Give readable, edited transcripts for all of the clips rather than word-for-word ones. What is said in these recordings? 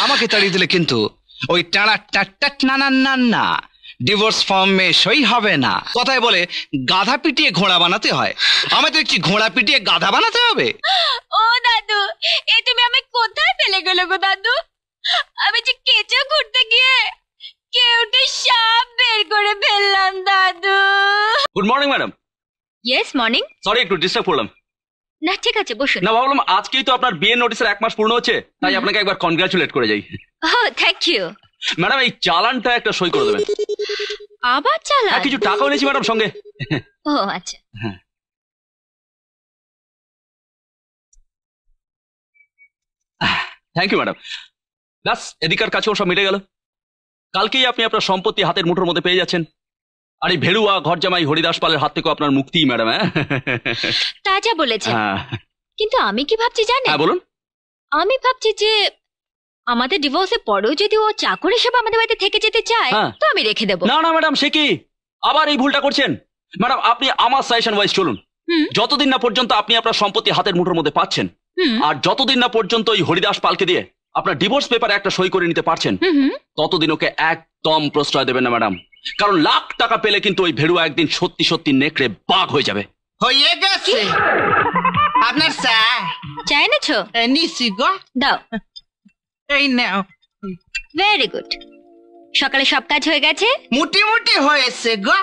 আমাকে তাড়িয়ে দিলে কিন্তু ওই টানা টাট না না না না ডিভোর্স ফর্মে সই হবে না। কথায় বলে গাধা পিটিয়ে ঘোড়া বানাতে হয়, আমি তো দেখছি ঘোড়া পিটিয়ে গাধা বানাতে হবে। ও দাদু, এই তুমি আমি কোথায় ফেলে গেল গো দাদু? আমি যে কেঁচো ঘুরতে গিয়ে কেউটে সাপ বের করে ফেললাম দাদু। Good morning madam. Yes morning. Sorry একটু ডিস্টার্ব করলাম। না ঠিক আছে বসুন। না ভাবলাম আজকেই তো আপনার বিয়ে নোটিসের 1 মাস পূর্ণ হচ্ছে, তাই আপনাকে একবার কনগ্রাচুলেট করে যাই। ও থ্যাংক ইউ। ম্যাডাম এই চালানটা একটা সই করে দেবেন। আবার চালান? কিছু টাকাও নিয়েছি ম্যাডাম সঙ্গে। ও আচ্ছা। Thank you madam. ব্যাস এদিকার কাছেও সব মিটে গেল। কালকেই আপনি আপনার সম্পত্তি হাতের মুঠোর মধ্যে পেয়ে যাচ্ছেন। আর এই ভেড়ুয়া ঘর জামাই হরিদাস পালের হাত থেকেও আপনার মুক্তি ম্যাডাম। তা যা বলেছেন, কিন্তু আমি কি ভাবছি জানেন? হ্যাঁ বলুন। আমি ভাবছি যে আমাদের ডিভোর্সের পরেও যদি ও চাকর হিসেবে আমাদের বাড়িতে থেকে যেতে চায় তো আমি রেখে দেবো। না না ম্যাডাম, সে কি আবার এই ভুলটা করছেন? ম্যাডাম আপনি আমার সাজেশন ওয়াইজ চলুন। যতদিন না পর্যন্ত আপনি আপনার সম্পত্তি হাতের মুঠোর মধ্যে পাচ্ছেন, আর যতদিন না পর্যন্ত ওই হরিদাস পালকে দিয়ে আপনার ডিভোর্স পেপারে একটা সই করে নিতে পারছেন, ততদিন ওকে একদম প্রশ্রয় দেবেন না ম্যাডাম। কারণ লাখ টাকা পেলে কিন্তু ওই ভেড়ুয়া একদিন সত্যি সত্যি নেকড়ে বাঘ হয়ে যাবে। হয়ে গেছে আপনার চা? চা এনেছো? নিছি গো। দাও। এই নাও। Very good. সকালে সব কাজ হয়ে গেছে? মুটি মুটি হয়েছে গো,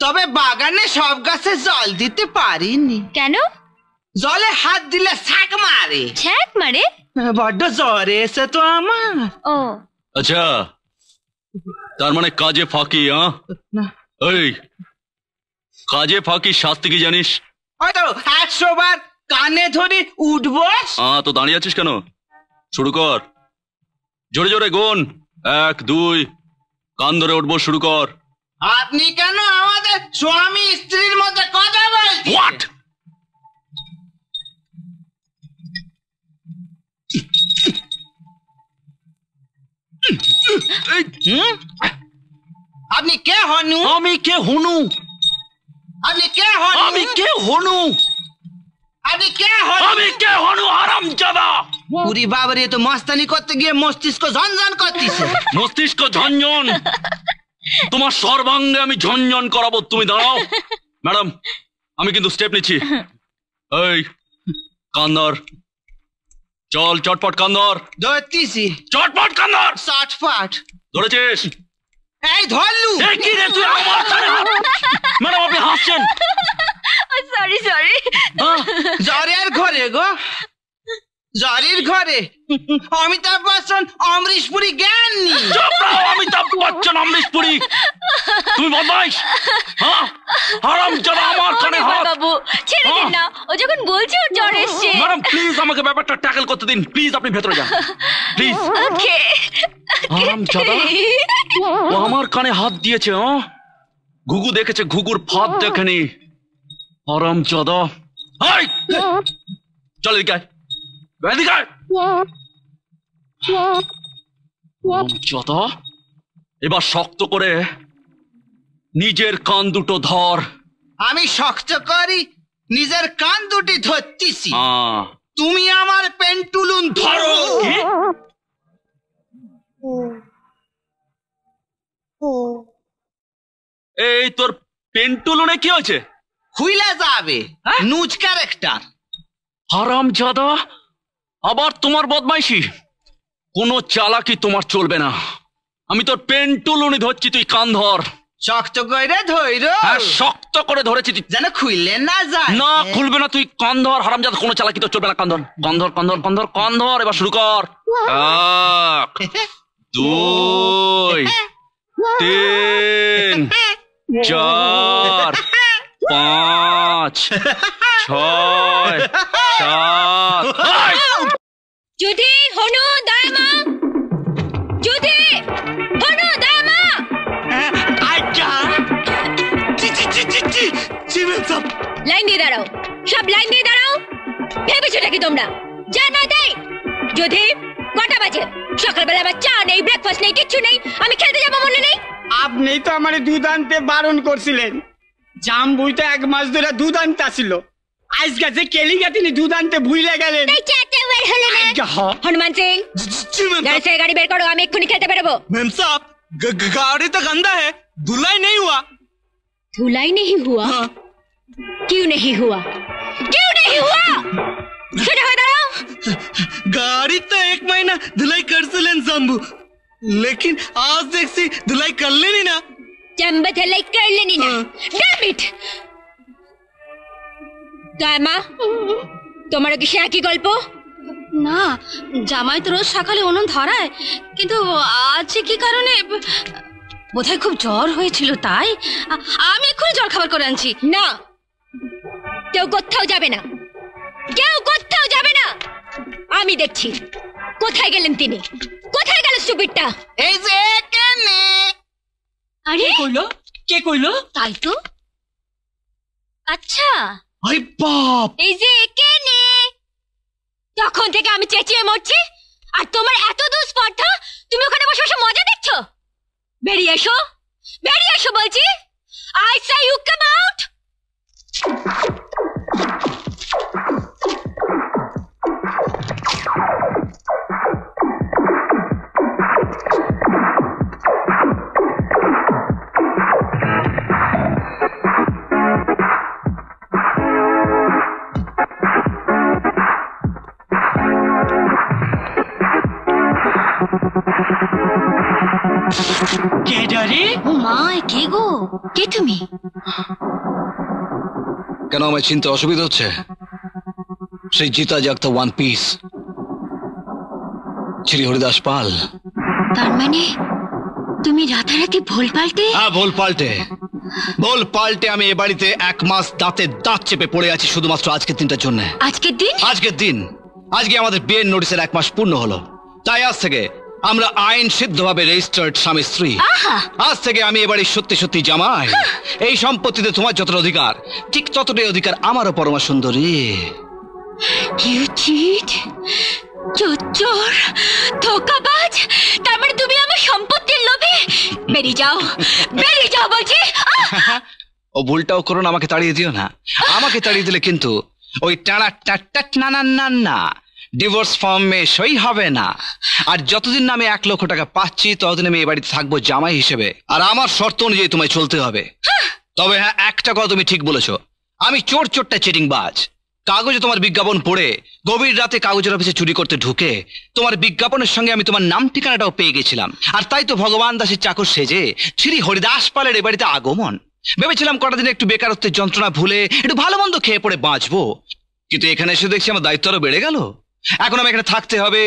তবে বাগানে সব গাছে জল দিতে পারিনি। কেন? জলে হাত দিলে ছাক মারে। ছাক মারে? বড্ড জ্বর এসে তো আমার। ও আচ্ছা, তার মানে কাজে ফাঁকি? এই কাজে ফাঁকি শাস্তি কি জানিস? হয়তো 100 বার কানে ধরে উঠবো। তো দাঁড়িয়ে আছিস কেন? শুরু কর, জোরে জোরে গুন। 1 2 কান ধরে উঠবো, শুরু কর। আপনি কেন আমাদের স্বামী স্ত্রীর মধ্যে কথা বলছেন? হোয়াট? আপনি কে হনু? আমি কে হনু? আপনি কে হনু? আমি কে হনু? আপনি কে হনু? আমি কে হনু হারামজাদা? পুরি বাবারে, তো মস্তানি করতে গিয়ে মস্তিষ্ক ঝনঝন করতেছে। মস্তিষ্ক ঝনঝন? তোমার সর্বাঙ্গে আমি ঝনঝন করাবো, তুমি দাঁড়াও। ম্যাডাম আমি কিন্তু স্টেপ নিচ্ছি। এই কান ধর, চল চটপট কান ধর। ধরতেছি। চটপট কান ধর। চটপট ধরেছিস? এই ধরলু। কি রে তুই আমার কানে হাত? ম্যাডাম আপনি হাসছেন। Sorry sorry. জ্বরের ঘরে গো, জ্বরের ঘরে অমিতাভ বচ্চন অমরিশ পুরী জ্ঞান নি। অমিতাভ বচ্চন অমরিশ পুরী? তুমি বদমাইশ। হারামজাদা আমার কানে হাত। বাবু ছেড়ে দিন না, ও যখন বলছে ওর জ্বর এসছে। ম্যাডাম প্লিজ আমাকে ব্যাপারটা ট্যাকল করতে দিন, প্লিজ আপনি ভেতরে যান প্লিজ। ওকে। হারামজাদা, ও আমার কানে হাত দিয়েছে। ঘুঘু দেখেছে, ঘুঘুর ফাঁদ দেখেনি। হারামজাদা। চল এদিকে আয়, এদিকে আয়। হারামজাদা, এবার শক্ত করে নিজের কান দুটো ধর। আমি শক্ত করি নিজের কান দুটি ধরতেছি, তুমি আমার পেন্টুলুন ধরো। এই তোর পেন্টুলুনে কি হয়েছে? খুইলা যাবে, নুজ ক্যারেক্টার। হারামজাদা, আবার তোমার বদমাইশি। কোনো চালাকি তোমার চলবে না। আমি তোর পেন্টুলুনি ধরছি, তুই কান ধর। শক্ত করে ধইর। শক্ত করে ধরেছি যেন খুললে না যায়। না খুলবে না, তুই কান ধর। হারামজাদা, কোনো চালাকি তো চলবে না। কান ধর, কান ধর, কান ধর, কান ধর, কান ধর। এবার শুরু কর। 1 2 3 4 5 6 7। যদি হনু দায়মা, যদি হনু দায়মা। লাইন দিয়ে দাঁড়াও, সব লাইন দিয়ে দাঁড়াও। ভেবেছোটা কি তোমরা? যা না দেয়। যদি কটা বাজে? সকালবেলা আবার চা নেই, ব্রেকফাস্ট নেই, কিচ্ছু নেই। আমি খেলতে যাবো মনে নেই? আপনি তো আমার দুধ আনতে বারণ করছিলেন। জাম্বুইতে 1 মাস ধরে দুধ আনতে আসিল, আজকে যে কেলিগা তিনি দুধ আনতে ভুলে গেলেন। এই চাটে বের হলে না হনুমান সিং जी मैम গাড়ি থেকে গাড়ি বের করো আমি এক্ষুনি খেলতে বেরোবো मैम साहब गाड़ी तो गंदा है धुलाई नहीं हुआ धुलाई नहीं हुआ हाँ। क्यों नहीं हुआ क्यों नहीं हुआ सोजा हो दाঁড়াও गाड़ी तो 1 महीना धुलाई कर से लेन शंभू लेकिन आज देख सी धुलाई कर लेनी ना चंबा धुलाई कर लेनी ना हाँ। डैम इट দামা তোমার কি সে কি গল্প না জামাই তো রোজ সকালে উনুন ধরায় কিন্তু আজ কি কারণে বোধহয় খুব জ্বর হয়েছিল তাই আমি এক্ষুনি জল খাবার করে আনছি না কেউ কোথাও যাবে না কেউ কোথাও যাবে না আমি দেখছি কোথায় গেলেন তিনি কোথায় গেল স্টুপিডটা এই যে কেনে আরে কে কইলো তাই তো আচ্ছা আরে বাপ এই যে কেনে তখন থেকে আমি চেঁচিয়ে মরছি আর তোমার এত দুঃস্পর্ধা তুমি ওখানে বসে বসে মজা দেখছো বেরিয়ে এসো বলছি I say you come out কে জানি ও মা কে গো কে তুমি কেন আমায় চিনতে অসুবিধা হচ্ছে? সেই জিতা জাগতা ওয়ান পিস শ্রী হরিদাস পাল। তার মানে তুমি রাতারাতি ভুল পাল্টে হ্যাঁ, ভুল পাল্টে আমি এ বাড়িতে 1 মাস দাঁতে দাঁত চেপে পড়ে আছি শুধুমাত্র আজকের দিনটার জন্য। আজকের দিন আজকে আমাদের বিয়ের নোটিসের 1 মাস পূর্ণ হলো। তাই আজ থেকে আমরা আইন সিদ্ধভাবে রেজিস্টার্ড স্বামী স্ত্রী। আজ থেকে আমি এবারে সত্যি সত্যি জামাই। এই সম্পত্তিতে তোমার যতটা অধিকার ঠিক ততটাই অধিকার আমারও পরমা সুন্দরী। ইউ চিট চোর ধোকাবাজ তার মানে তুমি আমার সম্পত্তির লোভে বেরিয়ে যাও বলছি ও ভুলটাও করো না, আমাকে তাড়িয়ে দিও না। আমাকে তাড়িয়ে দিলে কিন্তু ওই টানা টাট না ডিভোর্স ফর্মে সই হবে না। আর যতদিন না আমি 1 লক্ষ টাকা পাচ্ছি ততদিন আমি এ বাড়িতে থাকবো জামাই হিসেবে। আর আমার শর্ত অনুযায়ী তোমায় চলতে হবে। তবে হ্যাঁ, একটা কথা তুমি ঠিক বলেছো, আমি চোরটা চিটিংবাজ। কাগজে তোমার বিজ্ঞাপন পড়ে গভীর রাতে কাগজের অফিসে চুরি করতে ঢুকে তোমার বিজ্ঞাপনের সঙ্গে আমি তোমার নাম ঠিকানাটাও পেয়ে গেছিলাম। আর তাই তো ভগবান দাসের চাকর সেজে শ্রী হরিদাস পালের এ বাড়িতে আগমন। ভেবেছিলাম কটা দিন একটু বেকারত্বের যন্ত্রণা ভুলে একটু ভালো মন্দ খেয়ে পড়ে বাঁচবো, কিন্তু এখানে এসে দেখছি আমার দায়িত্ব আরো বেড়ে গেল। এখন আমি এখানে থাকতে হবে,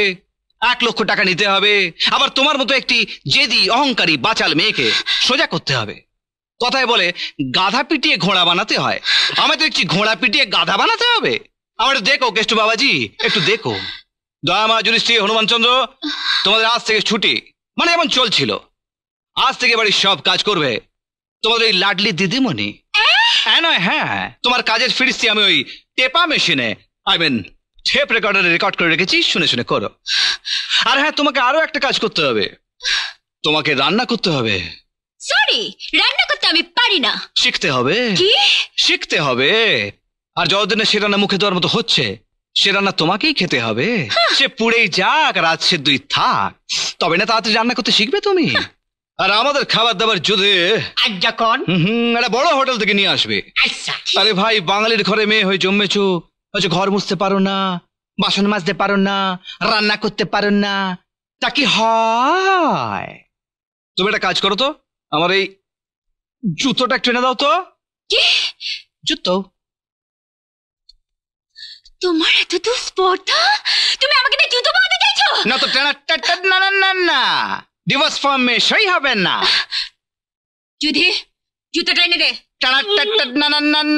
1 লক্ষ টাকা নিতে হবে, আবার তোমার মতো একটি জেদি অহংকারী বাচাল মেয়েকে সোজা করতে হবে। কথায় বলে গাধা পিটিয়ে ঘোড়া বানাতে হয়, আমি তো একটি ঘোড়া পিটিয়ে গাধা বানাতে হবে। আমার দেখো কেষ্ট বাবাজি, একটু দেখো। দয়ামা যুধিষ্ঠির হনুমানচন্দ্র, তোমাদের আজ থেকে ছুটি, মানে এমন চলছিল। আজ থেকে বাড়ির সব কাজ করবে তোমাদের ওই লাডলি দিদিমণি। হ্যাঁ নয় হ্যাঁ, তোমার কাজের ফিরিস্তি আমি ওই টেপা মেশিনে টেপ রেকর্ডারে রেকর্ড করে রেখেছি, শুনে শুনে করো। আর হ্যাঁ, তোমাকে আরো একটা কাজ করতে হবে, তোমাকে রান্না করতে হবে। সরি, রান্না করতে আমি পারি না। শিখতে হবে। কি? শিখতে হবে। আর যতদিনে সে রান্না মুখে দেওয়ার মতো হচ্ছে, সে রান্না তোমাকেই খেতে হবে। সে পুড়েই যাক আর আজ সেদ্ধই থাক, তবে না তাড়াতাড়ি রান্না করতে শিখবে তুমি। আর আমাদের খাবার দাবার যদি একটা বড় হোটেল থেকে নিয়ে আসবে। আরে ভাই, বাঙালির ঘরে মেয়ে হয়ে জন্মেছো, হচ্ছে ঘর মুছতে পারো না, বাসন মাজতে পারো না, রান্না করতে পারো না, তা কি হয়? তুমি একটা কাজ করো তো, আমার এই জুতোটা একটু এনে দাও তো। কি জুতো? তোমার এত দুঃস্পর্ধা, তুমি আমাকে দিয়ে জুতো বানাতে চাইছো? না তো না, ডিভোর্স ফর্মে সই হবে না। যুধি, জুতোটা এনে দে।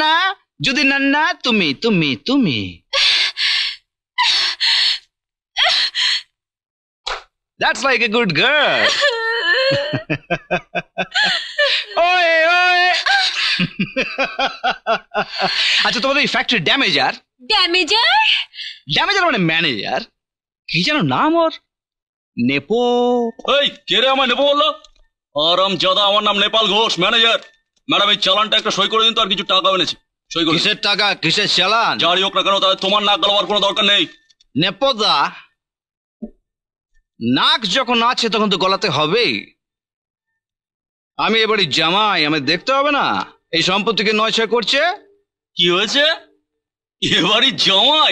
না যদি না তুমি That's like a good girl. Way আচ্ছা, তোমাদের এই ফ্যাক্টরি ড্যামেজার মানে ম্যানেজার, কি যেন নাম ওর? নেপো? এই কে রে আমার নেপো বললো? আরামজাদা, আমার নাম নেপাল ঘোষ, ম্যানেজার। ম্যাডাম, এই চালানটা একটা সই করে দিন তো, আর কিছু টাকা এনেছি। সই করে। কিসের টাকা, কিসের চালান? যারই হোক না কেন, তাহলে তোমার নাক গলাবার কোনো দরকার নেই। নেপদা, নাক যখন আছে তখন তো গলাতে হবেই। আমি এবারে জামাই, আমি দেখতে হবে না এই সম্পত্তিকে নয় করছে? কি হয়েছে? এবারই জামাই?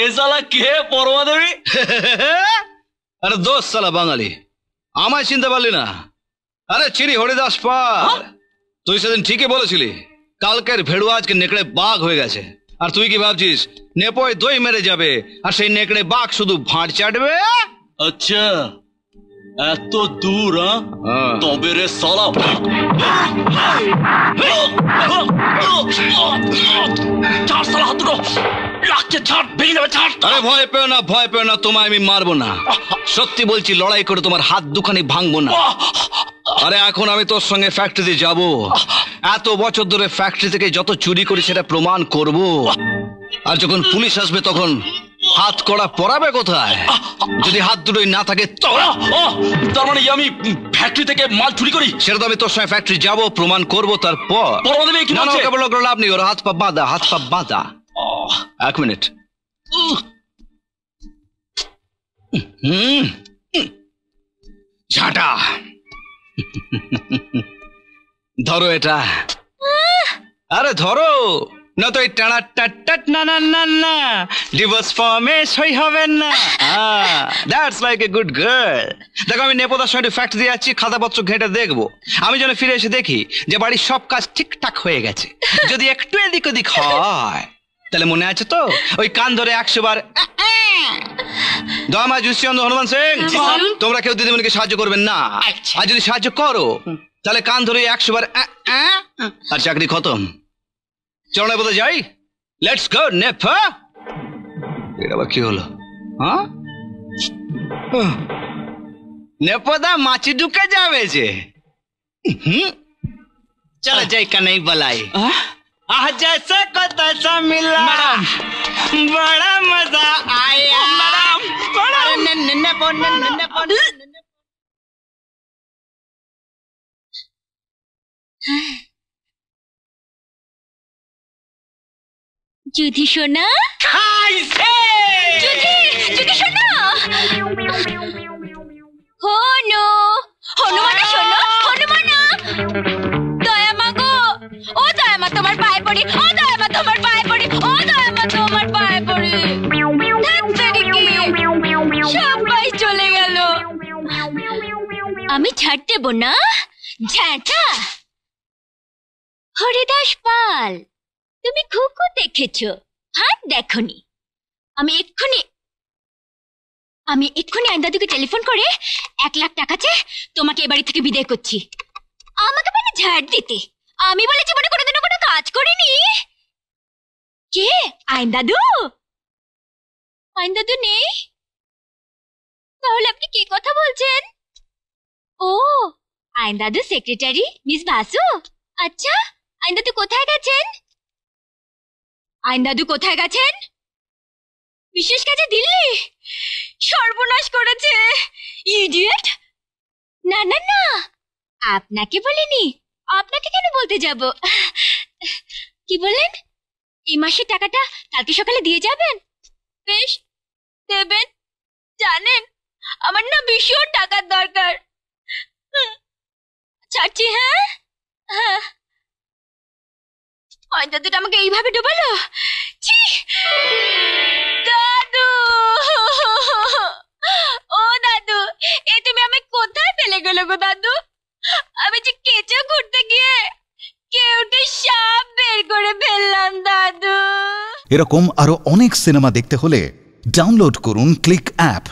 এ শালা কে পরমা দেবী? আরে দোস্ত শালা বাঙালি, আমায় চিনতে পারলি না? আরে চিনি হরিদাস পাল। তুই সেদিন ঠিকই বলেছিলি কালকের ভেড়ুয়া আজকে নেকড়ে বাঘ হয়ে গেছে। আর তুই কি ভাবছিস নেপোয় দই মেরে যাবে আর সেই নেকড়ে বাঘ শুধু ভাঁড় চাটবে? আচ্ছা, এত দূর? তবে রে শালা, ছাড় শালা হাত দুটো, লাগছে, ছাড়, ভেঙে যাবে, ছাড়। আরে ভয় পেও না, ভয় পেও না, তোমায় আমি মারবো না। সত্যি বলছি, লড়াই করে তোমার হাত দুখানি ভাঙবো না। আরে এখন আমি তোর সঙ্গে ফ্যাক্টরিতে যাব, এত বছর ধরে ফ্যাক্টরি থেকে যত চুরি করি সেটা প্রমাণ করব। আর যখন পুলিশ আসবে তখন হাত কড়া পরাবে কোথায়? যদি হাত দুটোই না থাকে তার মানে আমি ফ্যাক্টরি থেকে মাল চুরি করি? সেটা তো আমি তোর সঙ্গে ফ্যাক্টরি যাব, প্রমাণ করব। তারপর লাভ নেই, ওর হাত পা বাঁধা, হাত পা বাঁধা। এক মিনিট। ঝাঁটা, ধরো এটা। আরে ধরো, না তো এই টানা টাট না না না না ডিভোর্স ফর্মে সই হবে না। That's like a good girl. দেখো আমি নেপোদার সঙ্গে ফ্যাক্টরি যাচ্ছি, খাতাপত্র ঘেঁটে দেখবো। আমি যেন ফিরে এসে দেখি যে বাড়ির সব কাজ ঠিকঠাক হয়ে গেছে। যদি একটু এদিক ওদিক হয় তাহলে মনে আছে তো ওই কান ধরে 100 বার দমা জুসিয়ন হনুমান সিং, তোমরা কেউ দিদিমণিকে সাহায্য করবেন না। আর যদি সাহায্য করো তাহলে কান ধরে 100 বার আর চাকরি খতম। চলো বোধ যাই, লেটস গো নেপা। এটা আবার কি হলো? হ্যাঁ, নেপদা মাছি ঢুকে যাবে যে। চলো যাই, কানাই বলাই। आज जैसे को तैसा मिला, बड़ा मजा आया। जुधी सोना, जुधी सोना, होनो হনুমানা শোনো, হনুমানা, দয়া মাগো, ও দয়া মা তোমার পায়ে পড়ি, ও দয়া মা তোমার পায়ে পড়ি, ও দয়া মা তোমার পায়ে পড়ি। সবাই চলে গেল, আমি ছাড় দেব না। ঝ্যাঁটা হরিদাস পাল, তুমি খুকু দেখেছো, হাত দেখনি। আমি এক্ষুনি আইনদাদুকে টেলিফোন করে 1 লাখ টাকা চেয়ে তোমাকে এ বাড়ি থেকে বিদায় করছি। আমাকে বলে ঝাড় দিতে, আমি বলে জীবনে কোনোদিনও কোনো কাজ করিনি। কে আইনদাদু? আইনদাদু নেই? তাহলে আপনি কি কথা বলছেন? ও, আইনদাদু সেক্রেটারি মিস বাসু। আচ্ছা, আইনদাদু কোথায় গেছেন? আইনদাদু কোথায় গেছেন? বিশেষ কাজে দিল্লি। সর্বনাশ করেছে, ইডিয়েট। না না না, আপনাকে বলিনি। আপনাকে কেন বলতে যাব? কি বলেন? এই মাসের টাকাটা কালকে সকালে দিয়ে যাবেন? বেশ, দেবেন। জানেন আমার না ভীষণ টাকার দরকার। ছাড়ছি। হ্যাঁ হ্যাঁ, অন্তত আমাকে এইভাবে ডুবালো। ছি, দাদু, ও দাদু, এ তুমি আমি কোথায় ফেলে গেল গো দাদু? আমি যে কেঁচো ঘুরতে গিয়ে কেউটে সাপ বের করে ফেললাম দাদু। এরকম আরো অনেক সিনেমা দেখতে হলে ডাউনলোড করুন ক্লিক অ্যাপ।